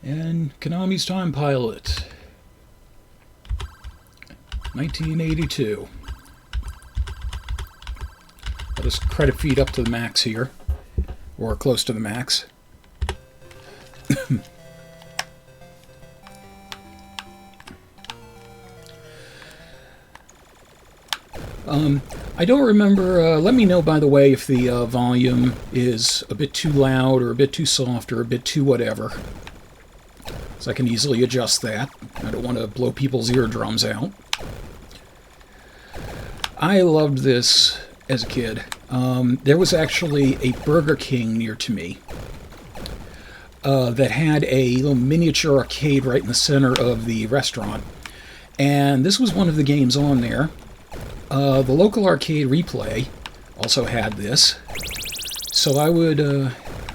And Konami's Time Pilot. 1982. Let us credit feed up to the max here. Or close to the max. I don't remember, let me know by the way if the volume is a bit too loud or a bit too soft or a bit too whatever. So I can easily adjust that. I don't want to blow people's eardrums out. I loved this as a kid. There was actually a Burger King near to me that had a little miniature arcade right in the center of the restaurant. And this was one of the games on there. The local arcade replay also had this. So I would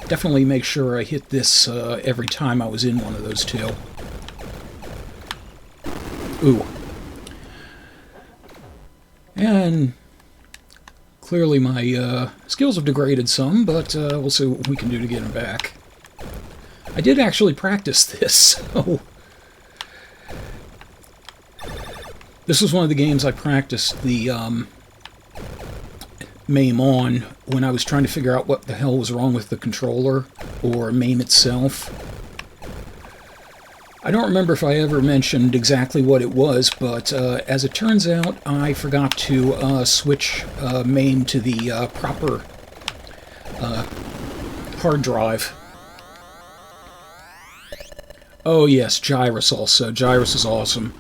definitely make sure I hit this every time I was in one of those two. Ooh. And clearly my skills have degraded some, but we'll see what we can do to get them back. I did actually practice this, so... This was one of the games I practiced the MAME on when I was trying to figure out what the hell was wrong with the controller, or MAME itself. I don't remember if I ever mentioned exactly what it was, but as it turns out, I forgot to switch MAME to the proper hard drive. Oh yes, Gyrus also. Gyrus is awesome.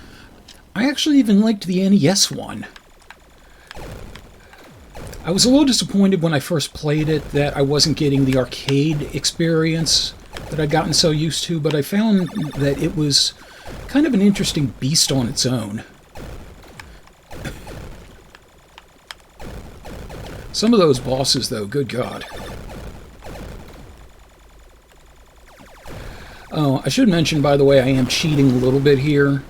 I actually even liked the NES one. I was a little disappointed when I first played it that I wasn't getting the arcade experience that I'd gotten so used to, but I found that it was kind of an interesting beast on its own. Some of those bosses, though, good God. Oh, I should mention, by the way, I am cheating a little bit here.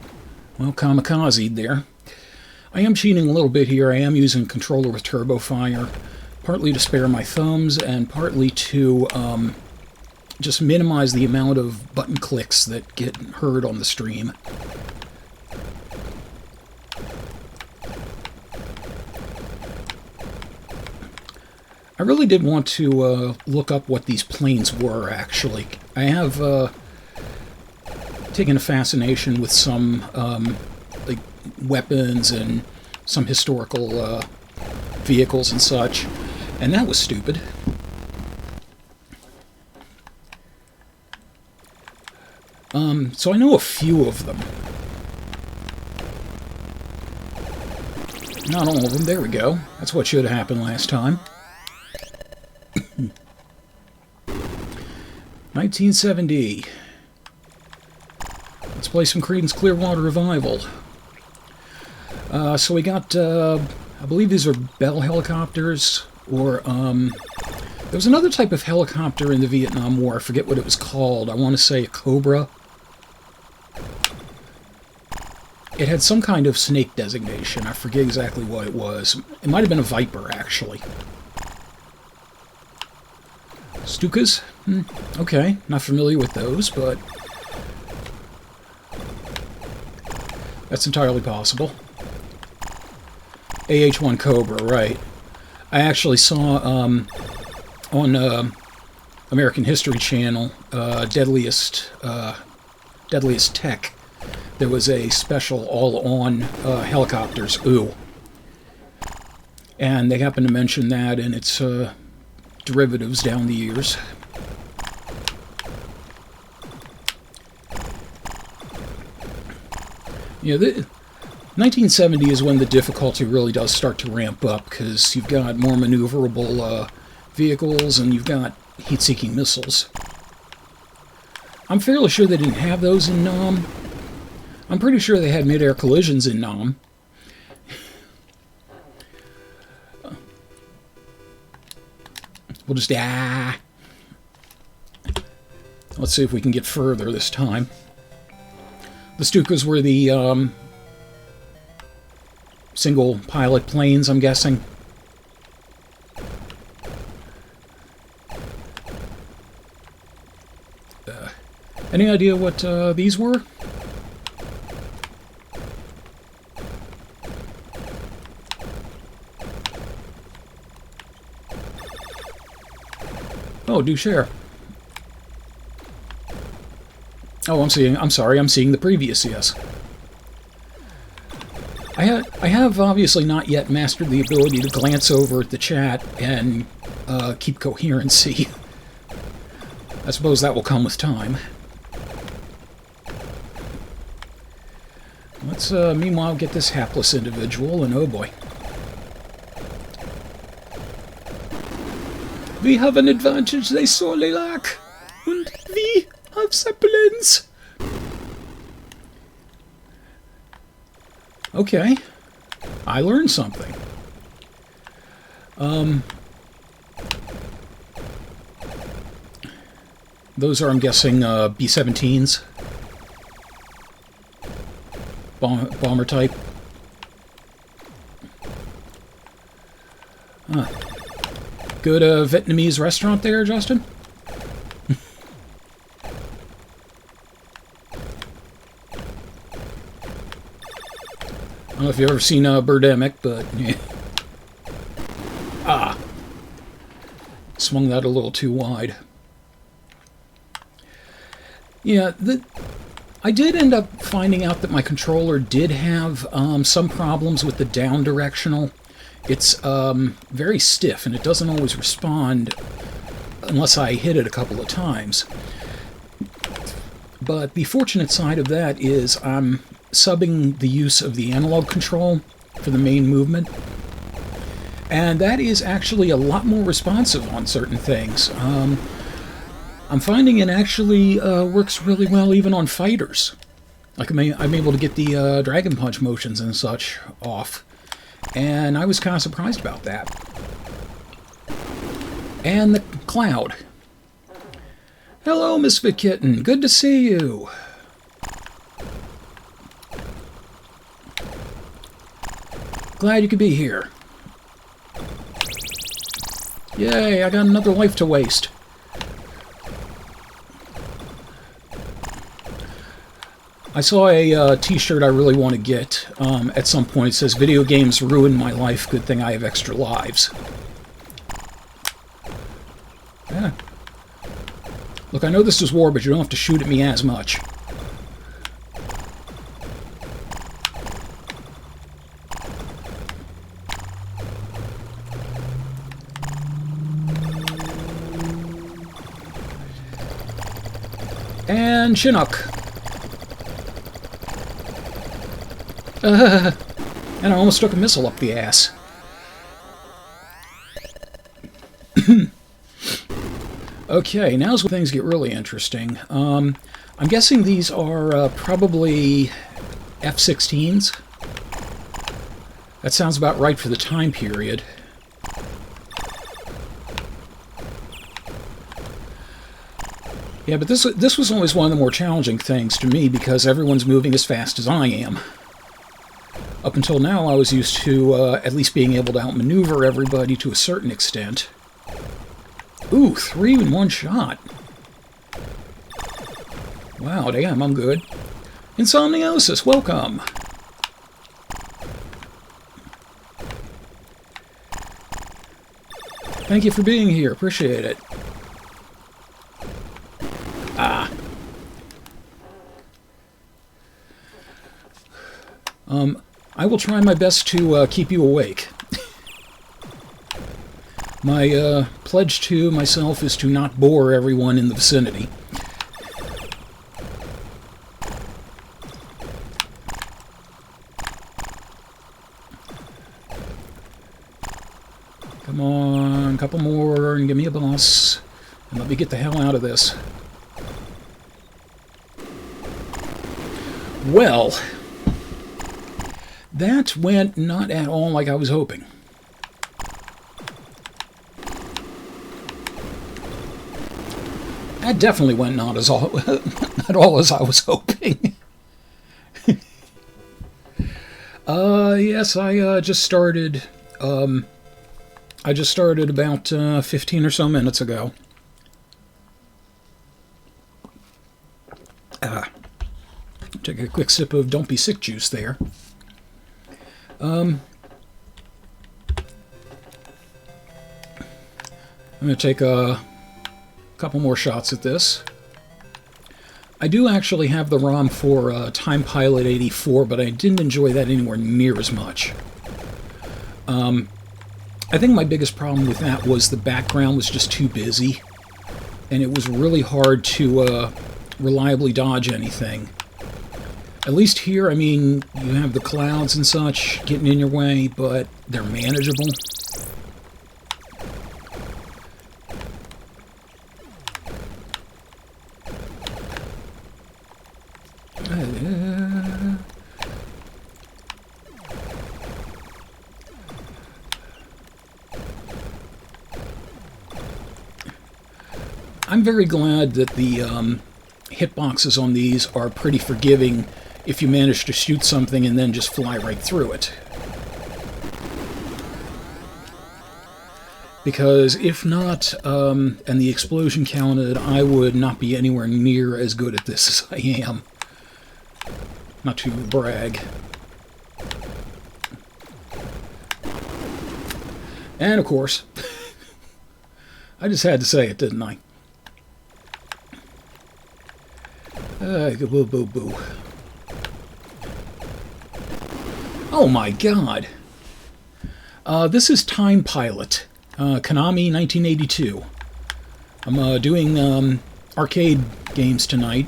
Well, kamikaze there. I am cheating a little bit here. I am using a controller with turbo fire, partly to spare my thumbs and partly to just minimize the amount of button clicks that get heard on the stream. I really did want to look up what these planes were, actually. I have taken a fascination with some like weapons and some historical vehicles and such, and that was stupid. So I know a few of them. Not all of them. There we go. That's what should have happened last time. 1970. Let's play some Creedence Clearwater Revival. So we got, I believe these are Bell helicopters, or, there was another type of helicopter in the Vietnam War. I forget what it was called. I want to say a Cobra. It had some kind of snake designation. I forget exactly what it was. It might have been a Viper, actually. Stukas? Okay, not familiar with those, but that's entirely possible. AH-1 Cobra, right. I actually saw on American History Channel, Deadliest Tech, there was a special all-on helicopters, ooh. And they happened to mention that in its derivatives down the years. Yeah, 1970 is when the difficulty really does start to ramp up, because you've got more maneuverable vehicles and you've got heat-seeking missiles. I'm fairly sure they didn't have those in Nam. I'm pretty sure they had mid-air collisions in Nam. We'll just... Let's see if we can get further this time. The Stukas were the single pilot planes, I'm guessing. Any idea what these were? Oh, do share. Oh, I'm sorry, I'm seeing the previous, yes. I have obviously not yet mastered the ability to glance over at the chat and keep coherency. I suppose that will come with time. Let's, meanwhile, get this hapless individual, and oh boy. We have an advantage they sorely lack, and we have Zeppelins. Okay, I learned something. Those are, I'm guessing, B-17s. Bomber type. Huh. Good Vietnamese restaurant there, Justin? I don't know if you've ever seen Birdemic, but yeah. Ah. Swung that a little too wide. Yeah, I did end up finding out that my controller did have some problems with the down directional. It's very stiff, and it doesn't always respond unless I hit it a couple of times. But the fortunate side of that is I'm subbing the use of the analog control for the main movement, and that is actually a lot more responsive on certain things. I'm finding it actually works really well even on fighters. Like I'm able to get the Dragon Punch motions and such off, and I was kind of surprised about that. And the cloud. Hello, Misfit Kitten. Good to see you. Glad you could be here. Yay, I got another life to waste. I saw a t-shirt I really want to get at some point. It says, "Video games ruined my life. Good thing I have extra lives." Yeah. Look, I know this is war, but you don't have to shoot at me as much. And Chinook. And I almost took a missile up the ass. Okay, now's when things get really interesting. I'm guessing these are probably F-16s. That sounds about right for the time period. Yeah, but this was always one of the more challenging things to me because everyone's moving as fast as I am. Up until now, I was used to at least being able to outmaneuver everybody to a certain extent. Ooh, 3 in one shot. Wow, damn, I'm good. Insomniosis, welcome. Thank you for being here, appreciate it. Ah. I will try my best to keep you awake. My pledge to myself is to not bore everyone in the vicinity. Come on, a couple more and give me a boss. And let me get the hell out of this. Well, that went not at all like I was hoping. That definitely went not as all at all as I was hoping. Yes, I just started. I just started about 15 or so minutes ago. Take a quick sip of Don't Be Sick juice there. I'm going to take a couple more shots at this. I do actually have the ROM for Time Pilot 84, but I didn't enjoy that anywhere near as much. I think my biggest problem with that was the background was just too busy, and it was really hard to reliably dodge anything. At least here, I mean, you have the clouds and such getting in your way, but they're manageable. I'm very glad that the hitboxes on these are pretty forgiving if you manage to shoot something and then just fly right through it. Because if not, and the explosion counted, I would not be anywhere near as good at this as I am. Not to brag. And of course, I just had to say it, didn't I? Boo, boo, boo. Oh my god. This is Time Pilot. Konami 1982. I'm doing arcade games tonight.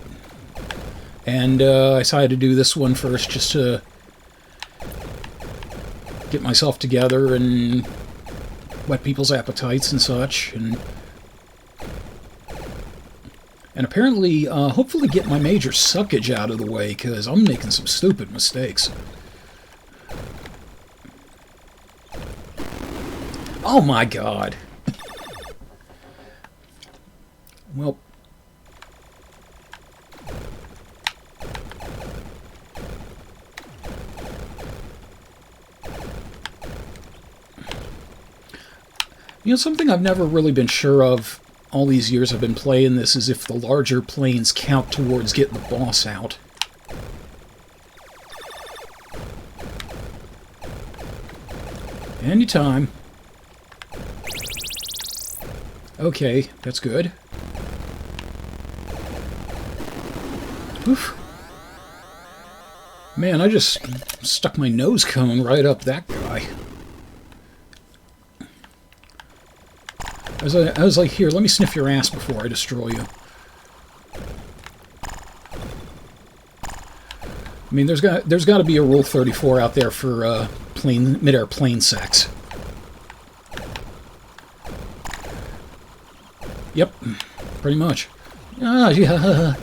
And I decided to do this one first just to get myself together and whet people's appetites and such. And apparently, hopefully get my major suckage out of the way, because I'm making some stupid mistakes. Oh my god. Well. You know, something I've never really been sure of all these years I've been playing this is if the larger planes count towards getting the boss out. Anytime. Okay, that's good. Oof. Man, I just stuck my nose cone right up that guy. I was like, here, let me sniff your ass before I destroy you. I mean, there's got to be a Rule 34 out there for mid-air plane sex. Yep, pretty much. Ah, yeah.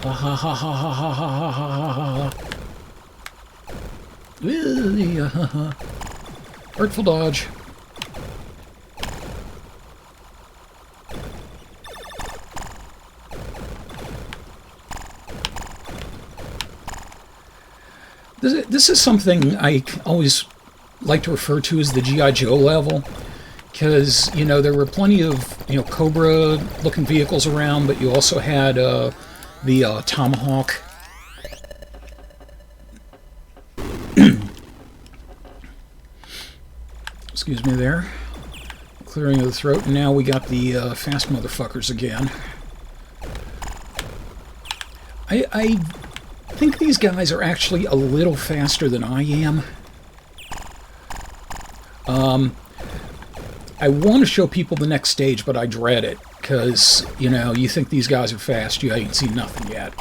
Ha ha ha ha ha ha ha ha ha. Artful dodge. This is something I always like to refer to as the G.I. Joe level, because, you know, there were plenty of, you know, Cobra-looking vehicles around, but you also had the Tomahawk. Excuse me there. Clearing of the throat, and now we got the fast motherfuckers again. I think these guys are actually a little faster than I am. I want to show people the next stage, but I dread it, because, you know, you think these guys are fast, you ain't seen nothing yet.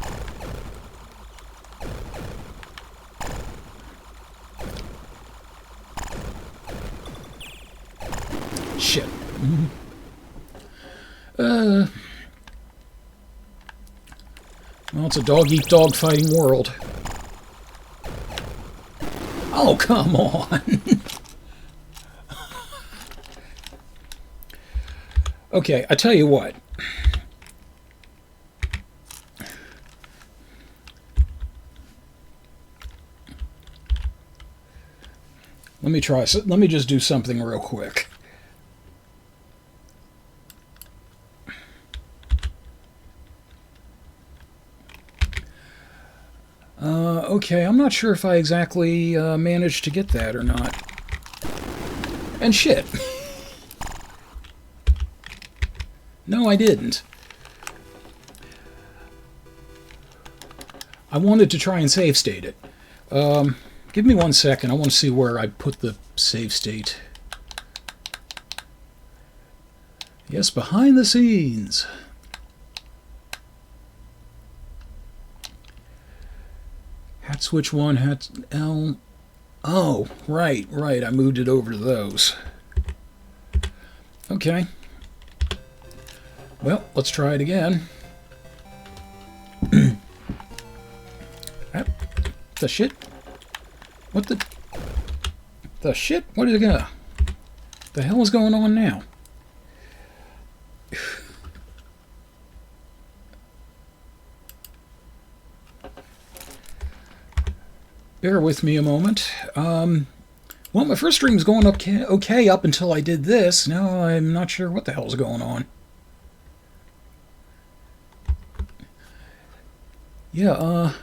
Shit. Well, it's a dog-eat-dog fighting world. Oh, come on! Okay, I tell you what. Let me just do something real quick. Okay, I'm not sure if I exactly managed to get that or not. And shit. No, I didn't. I wanted to try and save state it. Give me 1 second. I want to see where I put the save state. Yes, behind the scenes. Hat switch 1, hat L. Oh, right. I moved it over to those. Okay. Well, let's try it again. The shit? What the shit? What is it gonna? The hell is going on now? Bear with me a moment. Well, my first stream was going okay up until I did this. Now I'm not sure what the hell's going on. Yeah,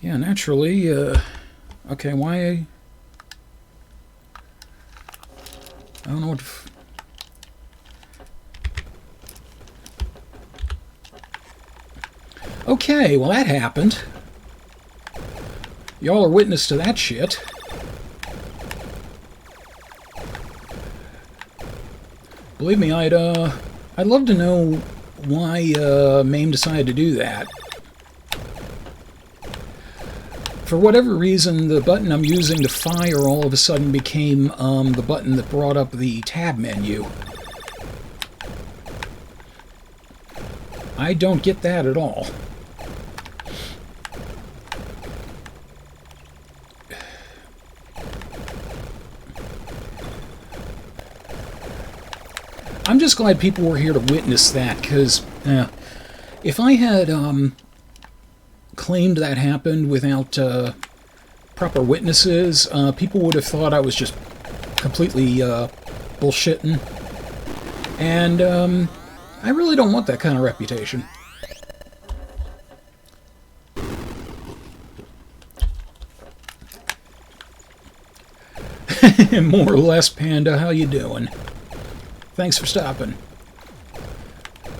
yeah, naturally, okay, why? I don't know what... Okay, well that happened. Y'all are witness to that shit. Believe me, I'd love to know why MAME decided to do that. For whatever reason, the button I'm using to fire all of a sudden became the button that brought up the tab menu. I don't get that at all. I'm just glad people were here to witness that, because if I had claimed that happened without proper witnesses, people would have thought I was just completely bullshitting. And I really don't want that kind of reputation. More or less, Panda, how you doing? Thanks for stopping.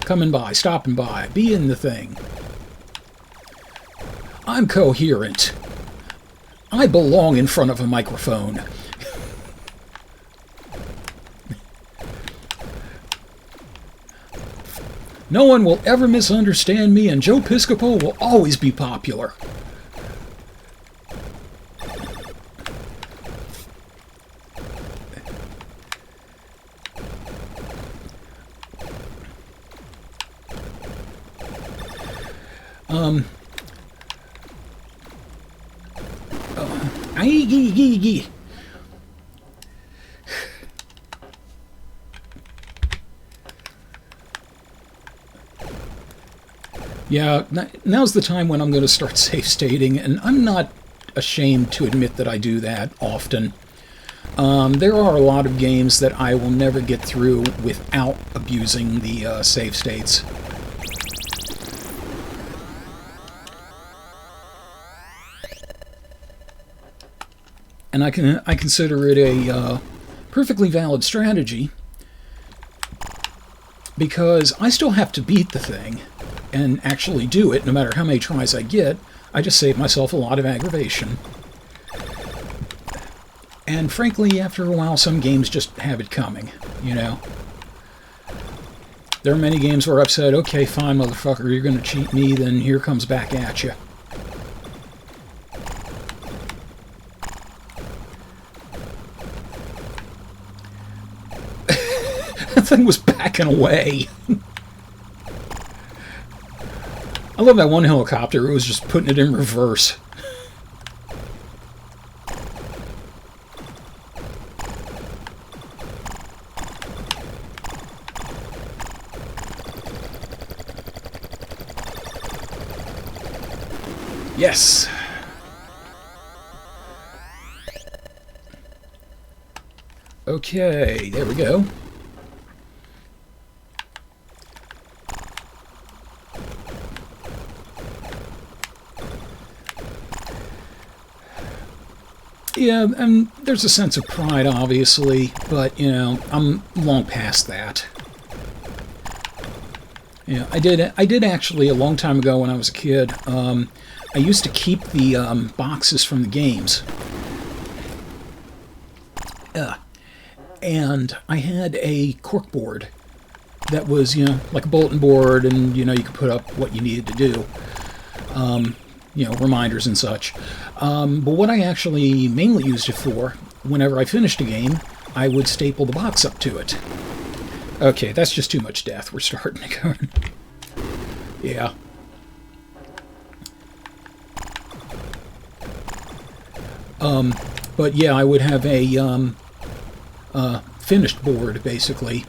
Coming by, stopping by, be in the thing. I'm coherent. I belong in front of a microphone. No one will ever misunderstand me, and Joe Piscopo will always be popular. Yeah, now's the time when I'm going to start safe stating, and I'm not ashamed to admit that I do that often. There are a lot of games that I will never get through without abusing the save states. And I consider it a perfectly valid strategy, because I still have to beat the thing and actually do it no matter how many tries I get. I just save myself a lot of aggravation. And frankly, after a while, some games just have it coming, you know? There are many games where I've said, okay, fine, motherfucker, you're gonna cheat me, then here comes back at you. That thing was backing away. I love that one helicopter. It was just putting it in reverse. Yes. Okay, there we go. Yeah, and there's a sense of pride, obviously, but, you know, I'm long past that. Yeah, I did actually, a long time ago when I was a kid, I used to keep the boxes from the games. And I had a cork board that was, you know, like a bulletin board, and, you know, you could put up what you needed to do. You know, reminders and such. But what I actually mainly used it for, whenever I finished a game, I would staple the box up to it. Okay, that's just too much death. We're starting to go. Yeah. But yeah, I would have a finished board, basically.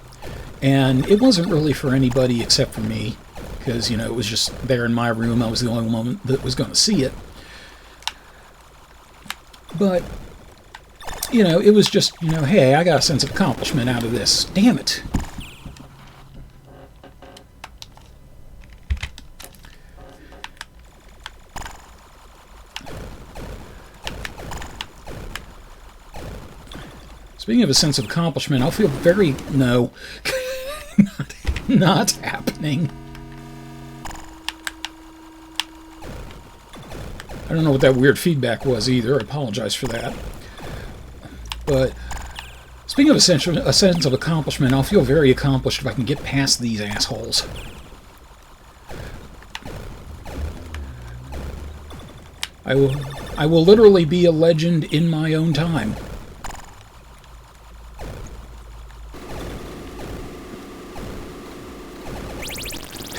And it wasn't really for anybody except for me, because, you know, it was just there in my room. I was the only one that was going to see it. But, you know, it was just, you know, hey, I got a sense of accomplishment out of this. Damn it. Speaking of a sense of accomplishment, I'll feel very... No. not happening. I don't know what that weird feedback was either. I apologize for that. But speaking of a sense of accomplishment, I'll feel very accomplished if I can get past these assholes. I will literally be a legend in my own time.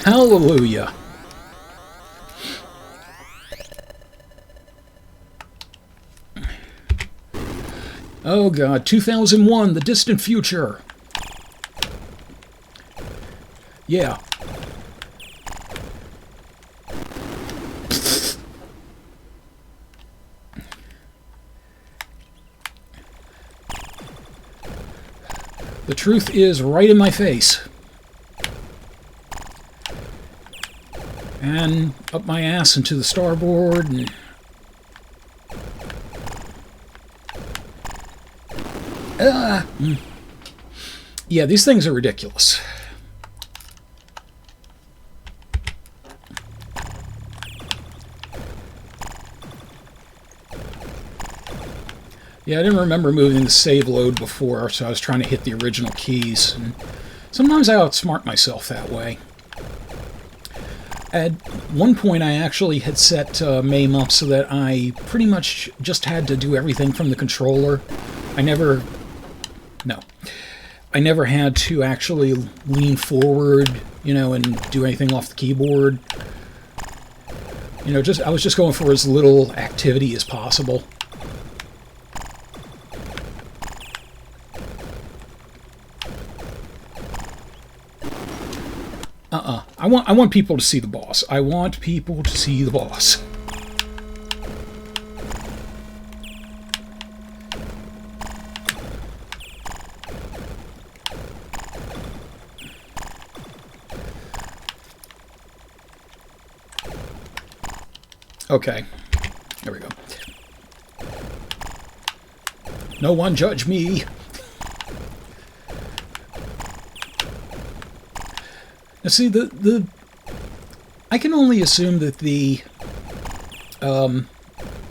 Hallelujah. Oh god, 2001, the distant future. Yeah. The truth is right in my face. And up my ass into the starboard, and... Yeah, these things are ridiculous. Yeah, I didn't remember moving the save load before, so I was trying to hit the original keys. And sometimes I outsmart myself that way. At one point, I actually had set MAME up so that I pretty much just had to do everything from the controller. I never had to actually lean forward, you know, and do anything off the keyboard. You know, I was just going for as little activity as possible. I want people to see the boss. I want people to see the boss. Okay, there we go. No one judge me. Now see, I can only assume that the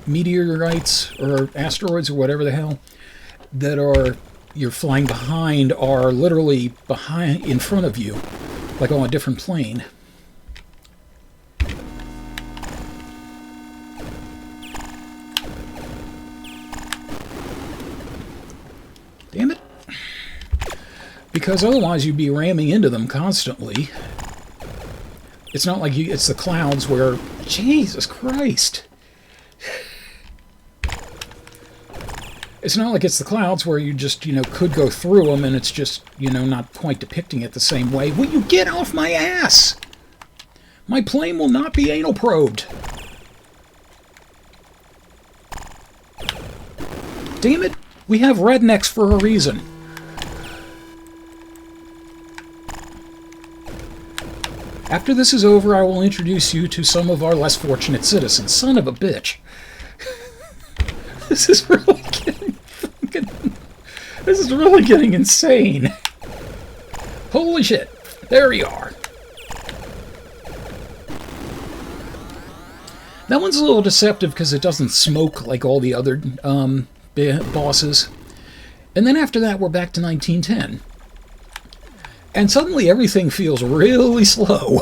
meteorites or asteroids or whatever the hell that you're flying behind are literally in front of you, like on a different plane. Damn it. Because otherwise you'd be ramming into them constantly. It's not like it's the clouds where... Jesus Christ! It's not like it's the clouds where you just, you know, could go through them and it's just, you know, not quite depicting it the same way. Will you get off my ass? My plane will not be anal probed. Damn it! We have rednecks for a reason. After this is over, I will introduce you to some of our less fortunate citizens. Son of a bitch. This is really getting this is really getting insane. Holy shit. There you are. That one's a little deceptive because it doesn't smoke like all the other bosses. And then after that, we're back to 1910. And suddenly everything feels really slow.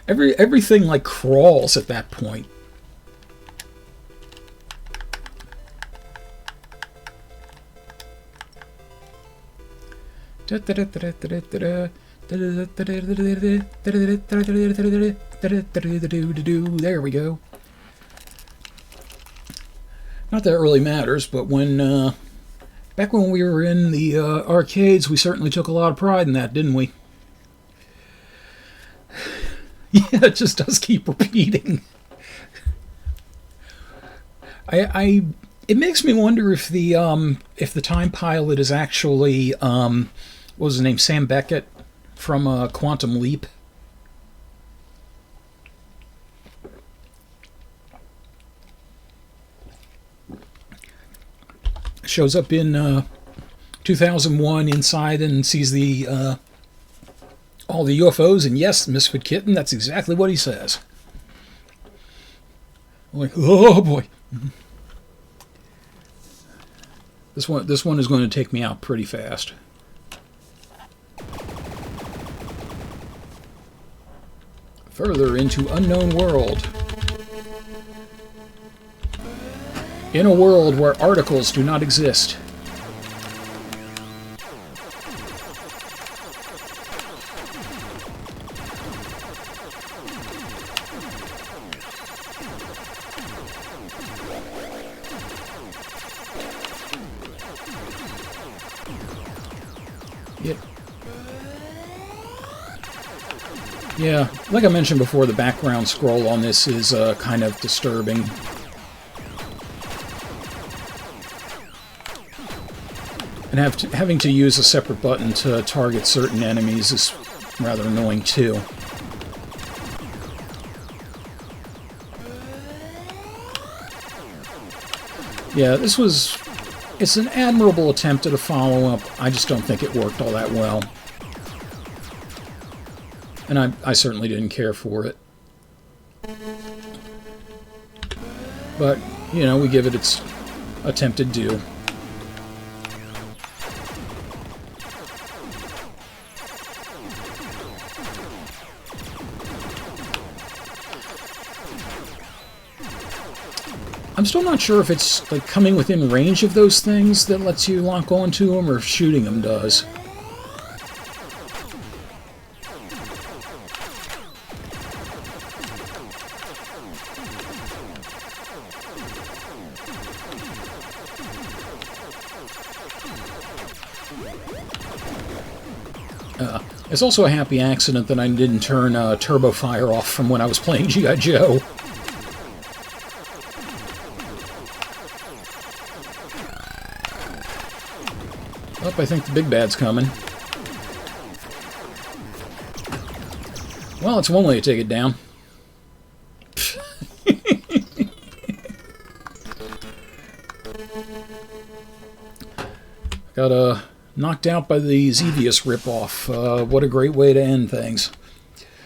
Everything like crawls at that point. There we go. Not that it really matters, but when back when we were in the arcades, we certainly took a lot of pride in that, didn't we? Yeah, it just does keep repeating. It makes me wonder if the time pilot is actually what was his name, Sam Beckett from Quantum Leap. Shows up in 2001 inside and sees the all the UFOs, and yes, Misfit Kitten, that's exactly what he says. I'm like, oh boy. This one is going to take me out pretty fast. Further into unknown world. In a world where articles do not exist. Yeah, like I mentioned before, the background scroll on this is kind of disturbing. And having to use a separate button to target certain enemies is rather annoying too. Yeah, it's an admirable attempt at a follow-up. I just don't think it worked all that well. And I certainly didn't care for it. But, you know, we give it its attempted due. I'm still not sure if it's like coming within range of those things that lets you lock onto them, or if shooting them does. It's also a happy accident that I didn't turn Turbo Fire off from when I was playing G.I. Joe. Oh, I think the big bad's coming. Well, it's one way to take it down. Got knocked out by the Xevious ripoff. What a great way to end things.